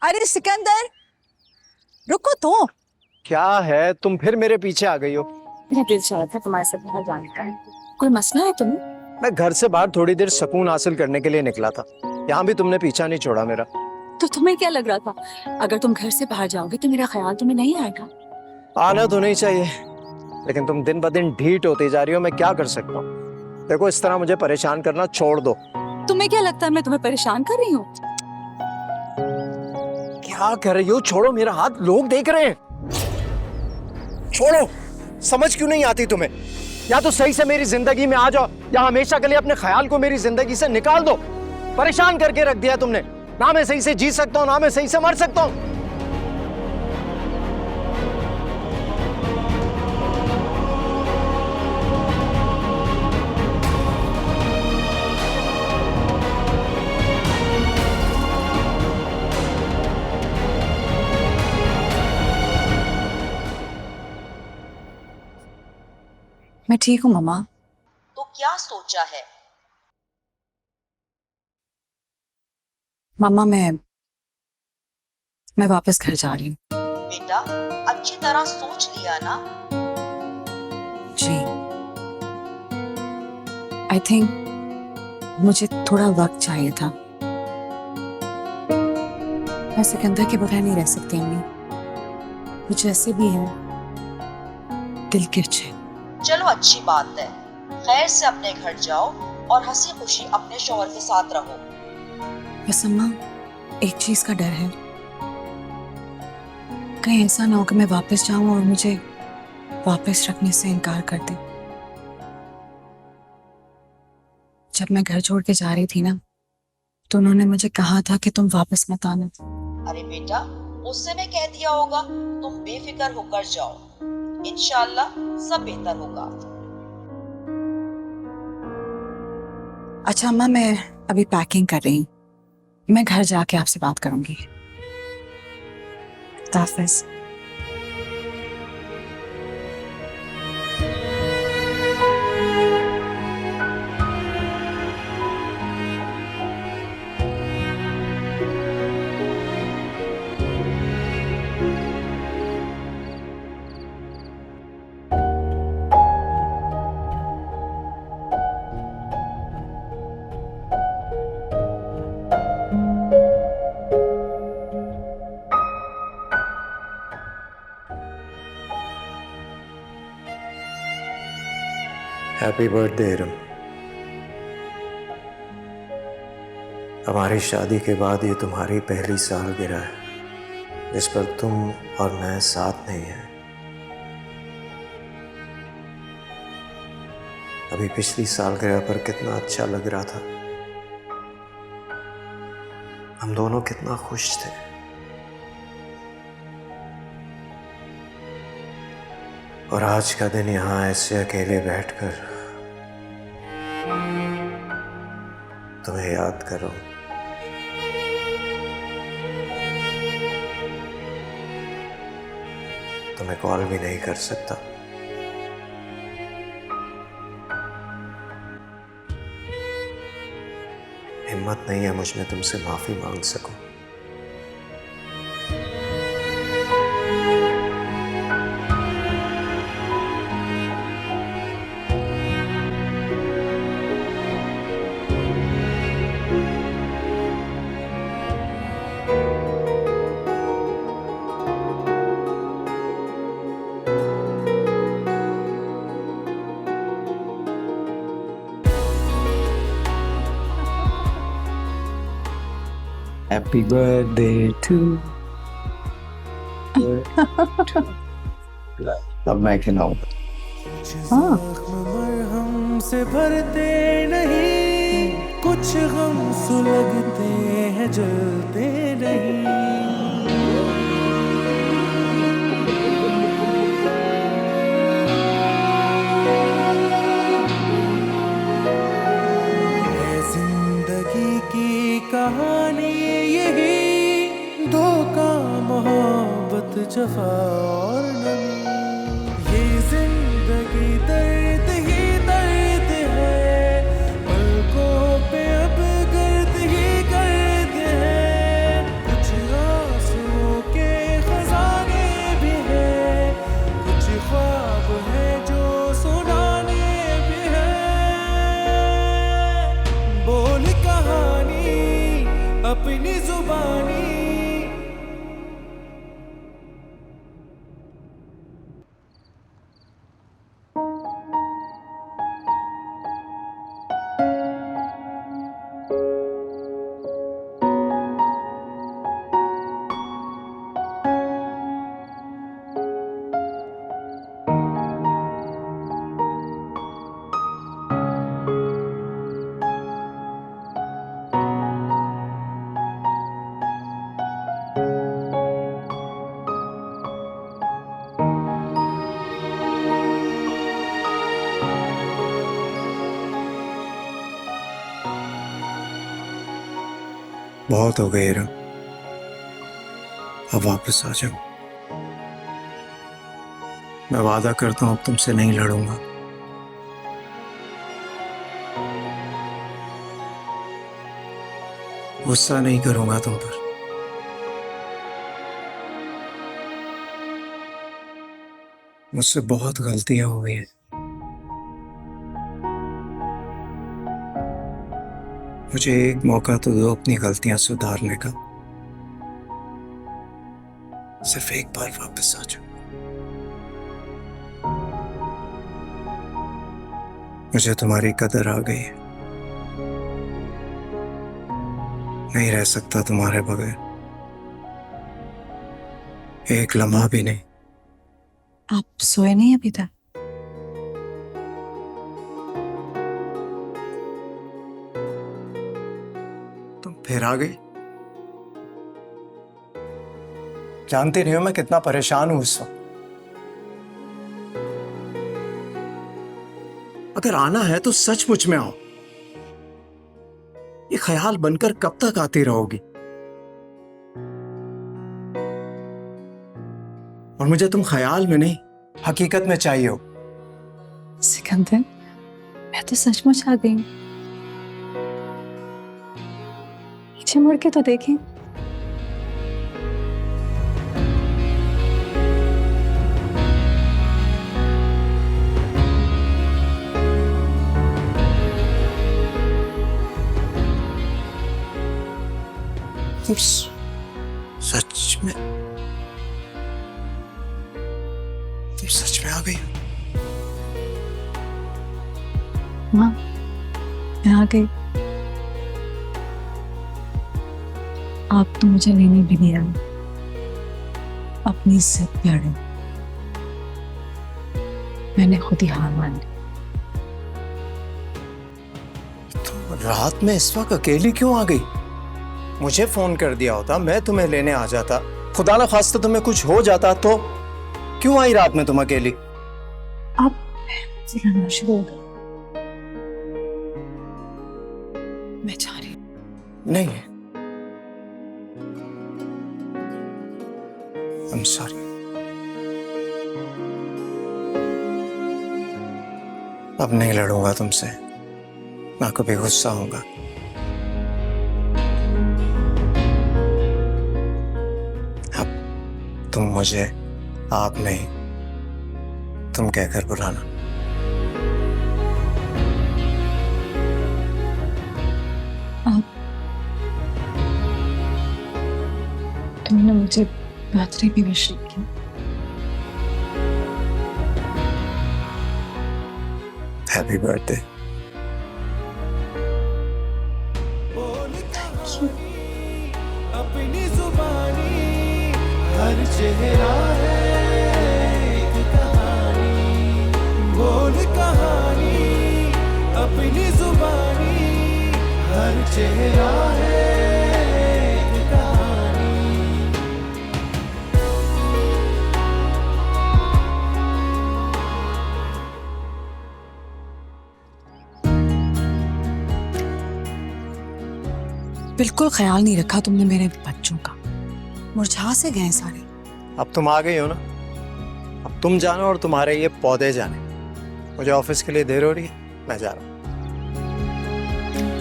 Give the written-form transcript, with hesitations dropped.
अरे सिकंदर, रुको तो। क्या है, तुम फिर मेरे पीछे आ गई हो? मेरा दिल चाह रहा था तुम्हारे साथ बाहर जाने का। कोई मसला है तुम्हें? मैं घर से बाहर थोड़ी देर सुकून हासिल करने के लिए निकला था। यहाँ भी तुमने पीछा नहीं छोड़ा मेरा। तो तुम्हें क्या लग रहा था, अगर तुम घर से बाहर जाओगे तो मेरा ख्याल तुम्हें नहीं आएगा? आना तो नहीं चाहिए, लेकिन तुम दिन ब दिन ढीठ होती जा रही हो। मैं क्या कर सकता हूँ? देखो, इस तरह मुझे परेशान करना छोड़ दो। तुम्हें क्या लगता है मैं तुम्हें परेशान कर रही हूँ? क्या कर रही हो? छोड़ो मेरा हाथ, लोग देख रहे हैं। छोड़ो। समझ क्यों नहीं आती तुम्हें? या तो सही से मेरी जिंदगी में आ जाओ, या हमेशा के लिए अपने ख्याल को मेरी जिंदगी से निकाल दो। परेशान करके रख दिया तुमने। ना मैं सही से जी सकता हूँ, ना मैं सही से मर सकता हूँ। मैं ठीक हूँ मम्मा। तो क्या सोचा है? मम्मा मैं वापस घर जा रही हूँ। बेटा, अच्छी तरह सोच लिया ना? जी, आई थिंक मुझे थोड़ा वक्त चाहिए था। मैं सिकंदर के बगैर नहीं रह सकती अम्मी। मुझे ऐसे भी है दिल के अच्छे। चलो, अच्छी बात है। खैर से अपने घर जाओ और हंसी खुशी अपने शौहर के साथ रहो। बस अम्मा, एक चीज का डर है, कहीं ऐसा ना हो कि मैं वापस जाऊं और मुझे वापस रखने से इनकार कर दे। जब मैं घर छोड़ के जा रही थी ना, तो उन्होंने मुझे कहा था कि तुम वापस मत आना। अरे बेटा, उससे मैं कह दिया होगा। तुम बेफिक्र होकर जाओ, इंशाल्लाह सब बेहतर होगा। अच्छा अम्मा, मैं अभी पैकिंग कर रही हूँ। मैं घर जाके आपसे बात करूंगी। खुदा हाफिज़। Happy birthday Iram. हमारी शादी के बाद ये तुम्हारी पहली सालगिरह है, जिस पर तुम और मैं साथ नहीं हैं। अभी पिछली सालगिरह पर कितना अच्छा लग रहा था। हम दोनों कितना खुश थे। और आज का दिन यहाँ ऐसे अकेले बैठकर तुम्हें याद कर रहा हूं। तुम्हें कॉल भी नहीं कर सकता। हिम्मत नहीं है मुझ में तुमसे माफी मांग सकूं। Happy birthday to अब मैं खिलाऊं। हाँ, मरहम से भरते नहीं, कुछ गम सुलगते हैं जलते नहीं। ये जिंदगी की कहानी यही, धोखा मोहब्बत जफा और नमी। ये जिंदगी दर्द ही दर्द है, पलकों पे अब गर्द ही गर्द है। कुछ अपनी जुबानी। बहुत हो गई रहा, अब वापस आ जाओ। मैं वादा करता हूं अब तुमसे नहीं लड़ूंगा। गुस्सा नहीं करूंगा तुम पर। मुझसे बहुत गलतियां हुई हैं। मुझे एक मौका तो दो अपनी गलतियां सुधारने का। सिर्फ एक बार वापस आ जाओ। मुझे तुम्हारी कदर आ गई है। नहीं रह सकता तुम्हारे बगैर, एक लम्हा भी नहीं। आप सोए नहीं अभी तक? तुम फिर आ गई। जानते नहीं हो मैं कितना परेशान हूं इस वक्त। अगर आना है तो सचमुच में आओ। ये ख्याल बनकर कब तक आती रहोगी? और मुझे तुम ख्याल में नहीं, हकीकत में चाहिए हो। सिकंदर, मैं तो सचमुच आ गई हूँ। पीछे मुड़ के तो देखें। तुम सच में आ गई? हाँ, मैं आ गई। आप तो मुझे लेने भी नहीं आए, अपनी इज्जत पे अड़े। मैंने खुद ही हार मान ली। तुम रात में इस वक्त अकेली क्यों आ गई? मुझे फोन कर दिया होता, मैं तुम्हें लेने आ जाता। खुदा ना खास्ता तुम्हें कुछ हो जाता तो क्यों आई रात में तुम अकेली? आप लड़ना शुरू हो गए। मैं जा रही हूँ। नहीं, I'm sorry। अब नहीं लड़ूंगा तुमसे, ना कभी गुस्सा होगा। अब तुम मुझे आप नहीं, तुम कहकर बुलाना। तुमने मुझे बर्थडे भी विश नहीं किया। Happy birthday. अपनी जुबानी, हर चेहरा है एक कहानी। बोल कहानी अपनी जुबानी, हर चेहरा है एक कहानी। बिल्कुल ख्याल नहीं रखा तुमने मेरे बच्चों का। मुरझा से गए सारे। अब तुम आ गई हो ना, अब तुम जानो और तुम्हारे ये पौधे जाने। मुझे ऑफिस के लिए देर हो रही है, मैं जा रहा हूँ।